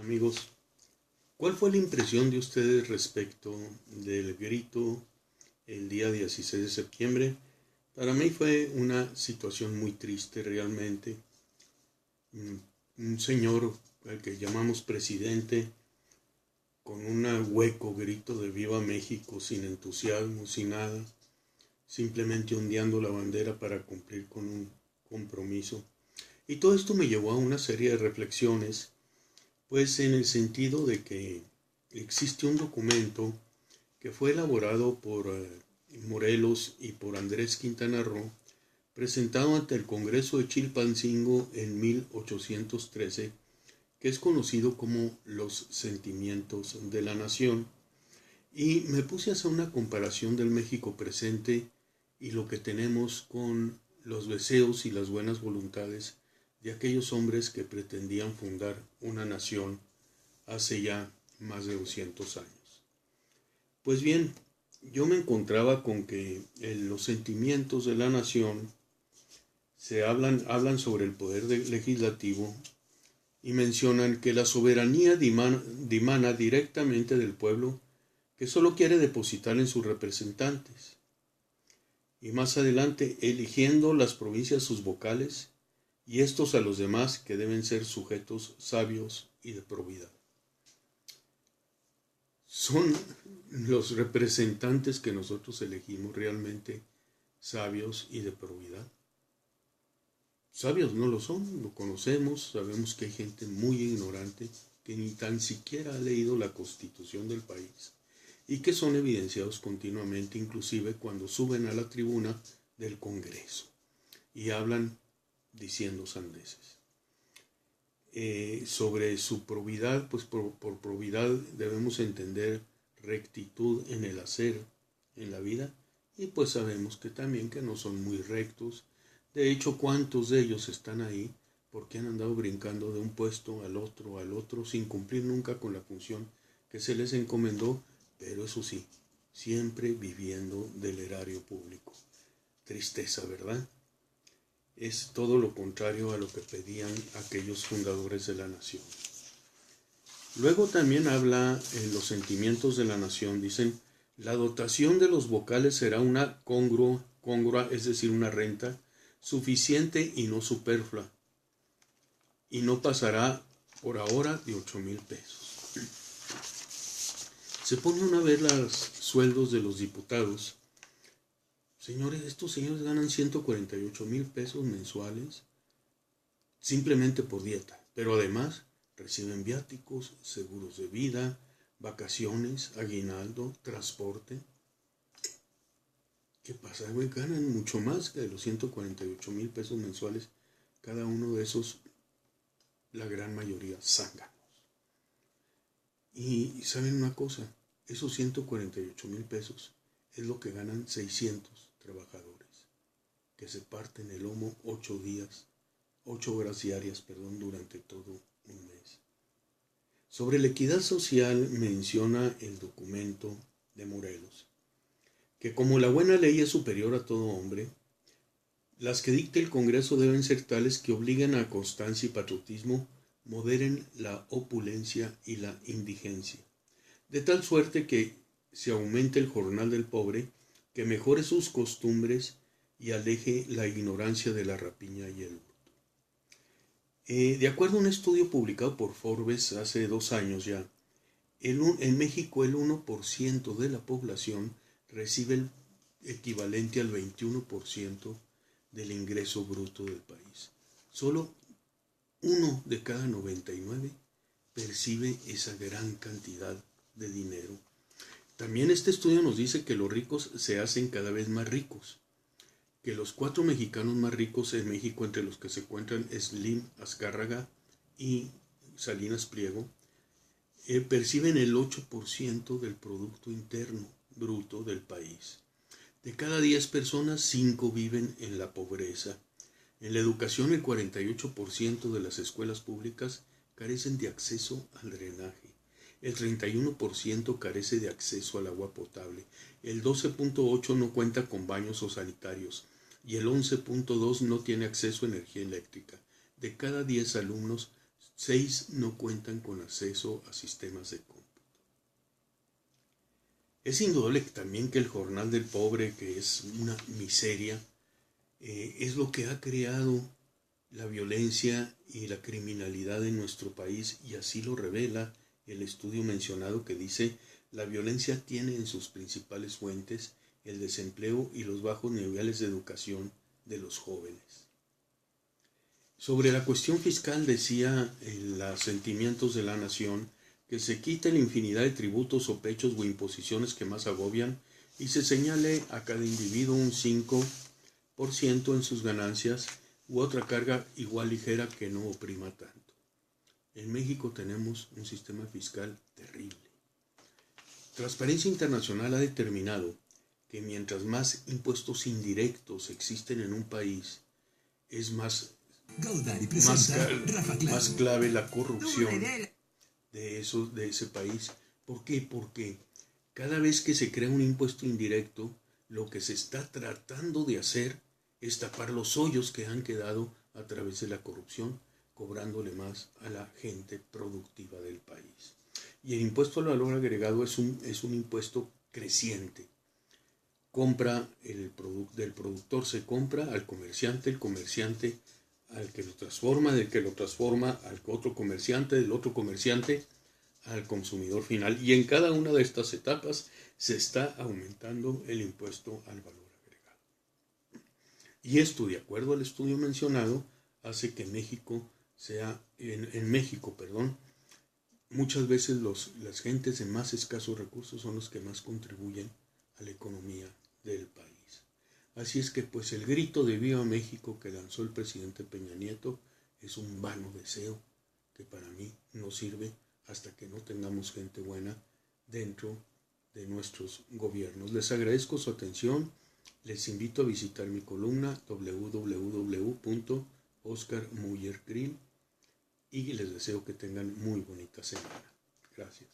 Amigos, ¿cuál fue la impresión de ustedes respecto del grito el día 16 de septiembre? Para mí fue una situación muy triste realmente. Un señor al que llamamos presidente con un hueco grito de Viva México, sin entusiasmo, sin nada, simplemente ondeando la bandera para cumplir con un compromiso. Y todo esto me llevó a una serie de reflexiones, pues en el sentido de que existe un documento que fue elaborado por Morelos y por Andrés Quintana Roo, presentado ante el Congreso de Chilpancingo en 1813, que es conocido como Los Sentimientos de la Nación. Y me puse a hacer una comparación del México presente y lo que tenemos con los deseos y las buenas voluntades de aquellos hombres que pretendían fundar una nación hace ya más de 200 años. Pues bien, yo me encontraba con que los sentimientos de la nación hablan sobre el poder legislativo y mencionan que la soberanía dimana directamente del pueblo, que solo quiere depositar en sus representantes. Y más adelante, eligiendo las provincias sus vocales, y estos a los demás que deben ser sujetos sabios y de probidad. ¿Son los representantes que nosotros elegimos realmente sabios y de probidad? Sabios no lo son, lo conocemos, sabemos que hay gente muy ignorante que ni tan siquiera ha leído la Constitución del país y que son evidenciados continuamente, inclusive cuando suben a la tribuna del Congreso y hablan diciendo sandeces. Sobre su probidad, pues por probidad debemos entender rectitud en el hacer, en la vida, y pues sabemos que también que no son muy rectos. De hecho, ¿cuántos de ellos están ahí porque han andado brincando de un puesto al otro, sin cumplir nunca con la función que se les encomendó, pero eso sí, siempre viviendo del erario público? Tristeza, ¿verdad? Es todo lo contrario a lo que pedían aquellos fundadores de la nación. Luego también habla en los sentimientos de la nación, dicen, la dotación de los vocales será una congrua, es decir, una renta suficiente y no superflua, y no pasará por ahora de 8,000 pesos. Se pone uno a ver los sueldos de los diputados. Señores, estos señores ganan 148,000 pesos mensuales simplemente por dieta, pero además reciben viáticos, seguros de vida, vacaciones, aguinaldo, transporte. ¿Qué pasa? Ganan mucho más que de los 148,000 pesos mensuales, cada uno de esos, la gran mayoría, zánganos. Y saben una cosa, esos 148,000 pesos es lo que ganan 600 trabajadores, que se parten el lomo 8 horas diarias, durante todo un mes. Sobre la equidad social menciona el documento de Morelos, que como la buena ley es superior a todo hombre, las que dicte el Congreso deben ser tales que obliguen a constancia y patriotismo, moderen la opulencia y la indigencia, de tal suerte que se aumente el jornal del pobre, que mejore sus costumbres y aleje la ignorancia de la rapiña y el hurto. De acuerdo a un estudio publicado por Forbes hace 2 años ya, en México el 1% de la población recibe el equivalente al 21% del ingreso bruto del país. Solo 1 de cada 99 percibe esa gran cantidad de dinero. También este estudio nos dice que los ricos se hacen cada vez más ricos, que los 4 mexicanos más ricos en México, entre los que se encuentran Slim Azcárraga y Salinas Pliego, perciben el 8% del Producto Interno Bruto del país. De cada 10 personas, 5 viven en la pobreza. En la educación, el 48% de las escuelas públicas carecen de acceso al drenaje. El 31% carece de acceso al agua potable. El 12.8% no cuenta con baños o sanitarios. Y el 11.2% no tiene acceso a energía eléctrica. De cada 10 alumnos, 6 no cuentan con acceso a sistemas de cómputo. Es indudable también que el jornal del pobre, que es una miseria, es lo que ha creado la violencia y la criminalidad en nuestro país, y así lo revela el estudio mencionado que dice: la violencia tiene en sus principales fuentes el desempleo y los bajos niveles de educación de los jóvenes. Sobre la cuestión fiscal decía en los Sentimientos de la Nación que se quite la infinidad de tributos o pechos o imposiciones que más agobian y se señale a cada individuo un 5% en sus ganancias u otra carga igual ligera que no oprima tanto. En México tenemos un sistema fiscal terrible. Transparencia Internacional ha determinado que mientras más impuestos indirectos existen en un país, es más clave la corrupción de ese país. ¿Por qué? Porque cada vez que se crea un impuesto indirecto, lo que se está tratando de hacer es tapar los hoyos que han quedado a través de la corrupción, cobrándole más a la gente productiva del país. Y el impuesto al valor agregado es un impuesto creciente. Compra del productor se compra al comerciante, el comerciante al que lo transforma, del que lo transforma al otro comerciante, del otro comerciante al consumidor final. Y en cada una de estas etapas se está aumentando el impuesto al valor agregado. Y esto, de acuerdo al estudio mencionado, hace que en México, muchas veces las gentes de más escasos recursos son los que más contribuyen a la economía del país. Así es que pues el grito de Viva México que lanzó el presidente Peña Nieto es un vano deseo que para mí no sirve hasta que no tengamos gente buena dentro de nuestros gobiernos. Les agradezco su atención, les invito a visitar mi columna www.oscarmuyergrill y les deseo que tengan muy bonita semana. Gracias.